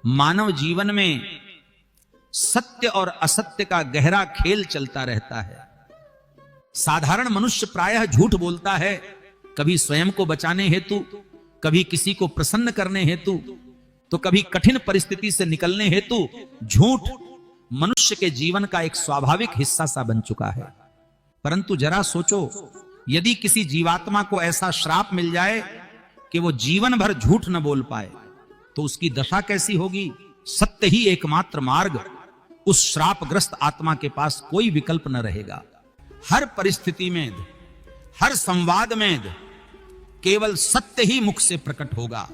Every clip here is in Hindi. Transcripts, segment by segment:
मानव जीवन में सत्य और असत्य का गहरा खेल चलता रहता है। साधारण मनुष्य प्रायः झूठ बोलता है, कभी स्वयं को बचाने हेतु, कभी किसी को प्रसन्न करने हेतु, तो कभी कठिन परिस्थिति से निकलने हेतु। झूठ मनुष्य के जीवन का एक स्वाभाविक हिस्सा सा बन चुका है। परंतु जरा सोचो, यदि किसी जीवात्मा को ऐसा श्राप मिल जाए कि वो जीवन भर झूठ न बोल पाए, तो उसकी दशा कैसी होगी? सत्य ही एकमात्र मार्ग। उस श्रापग्रस्त आत्मा के पास कोई विकल्प न रहेगा। हर परिस्थिति में, हर संवाद में केवल सत्य ही मुख से प्रकट होगा।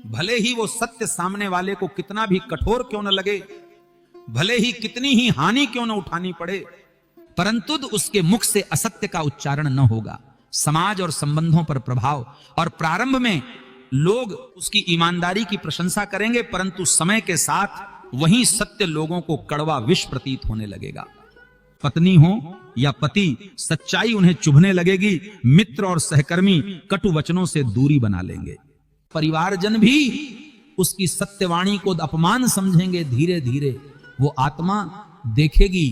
भले ही वो सत्य सामने वाले को कितना भी कठोर क्यों न लगे, भले ही कितनी ही हानि क्यों न उठानी पड़े, परंतु उसके मुख से असत्य का उच्चारण न होगा। समाज और संबंधों पर प्रभाव, और प्रारंभ में लोग उसकी ईमानदारी की प्रशंसा करेंगे, परंतु समय के साथ वही सत्य लोगों को कड़वा विष प्रतीत होने लगेगा। पत्नी हो या पति, सच्चाई उन्हें चुभने लगेगी। मित्र और सहकर्मी कटु वचनों से दूरी बना लेंगे। परिवारजन भी उसकी सत्यवाणी को अपमान समझेंगे। धीरे धीरे वो आत्मा देखेगी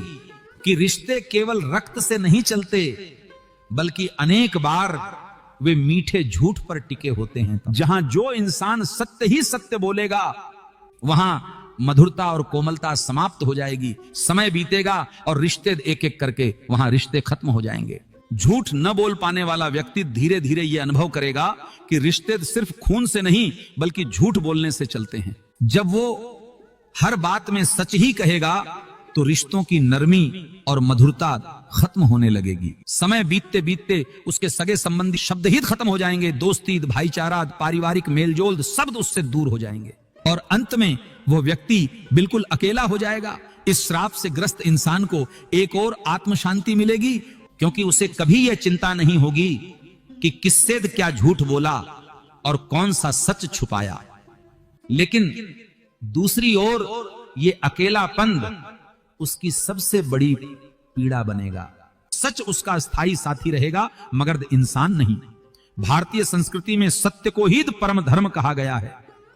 कि रिश्ते केवल रक्त से नहीं चलते, बल्कि अनेक बार वे मीठे झूठ पर टिके होते हैं। जहां जो इंसान सत्य ही सत्य बोलेगा, वहां मधुरता और कोमलता समाप्त हो जाएगी। समय बीतेगा और रिश्ते एक एक करके वहां रिश्ते खत्म हो जाएंगे। झूठ न बोल पाने वाला व्यक्ति धीरे धीरे यह अनुभव करेगा कि रिश्ते सिर्फ खून से नहीं, बल्कि झूठ बोलने से चलते हैं। जब वो हर बात में सच ही कहेगा, तो रिश्तों की नरमी और मधुरता खत्म होने लगेगी। समय बीतते बीतते उसके सगे संबंधी शब्द ही खत्म हो जाएंगे। दोस्ती, भाईचारा, पारिवारिक मेलजोल सब उससे दूर हो जाएंगे, और अंत में वो व्यक्ति बिल्कुल अकेला हो जाएगा। इस श्राप से ग्रस्त इंसान को एक और आत्म शांति मिलेगी, क्योंकि उसे कभी यह चिंता नहीं होगी कि किससे क्या झूठ बोला और कौन सा सच छुपाया। लेकिन दूसरी ओर ये अकेलापन उसकी सबसे बड़ी पीड़ा बनेगा। सच उसका स्थायी साथी रहेगा, मगर इंसान नहीं। भारतीय संस्कृति में सत्य को ही परम धर्म कहा गया है।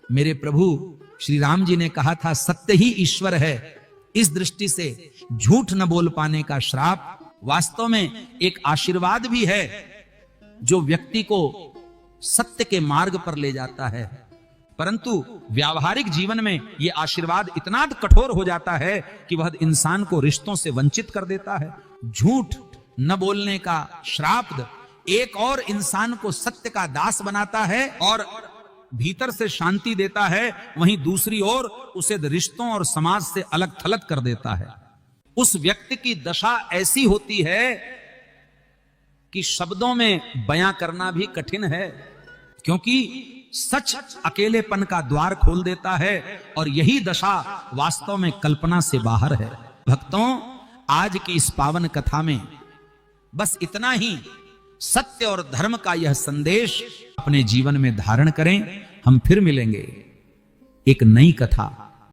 मेरे प्रभु श्री राम जी ने कहा था, सत्य ही ईश्वर है। इस दृष्टि से झूठ न बोल पाने का श्राप वास्तव में एक आशीर्वाद भी है, जो व्यक्ति को सत्य के मार्ग पर ले जाता है। परंतु व्यावहारिक जीवन में यह आशीर्वाद इतना कठोर हो जाता है कि वह इंसान को रिश्तों से वंचित कर देता है। झूठ न बोलने का श्राप एक और इंसान को सत्य का दास बनाता है और भीतर से शांति देता है, वहीं दूसरी ओर उसे रिश्तों और समाज से अलग थलग कर देता है। उस व्यक्ति की दशा ऐसी होती है कि शब्दों में बयां करना भी कठिन है, क्योंकि सच अकेलेपन का द्वार खोल देता है, और यही दशा वास्तव में कल्पना से बाहर है। भक्तों, आज की इस पावन कथा में बस इतना ही। सत्य और धर्म का यह संदेश अपने जीवन में धारण करें। हम फिर मिलेंगे एक नई कथा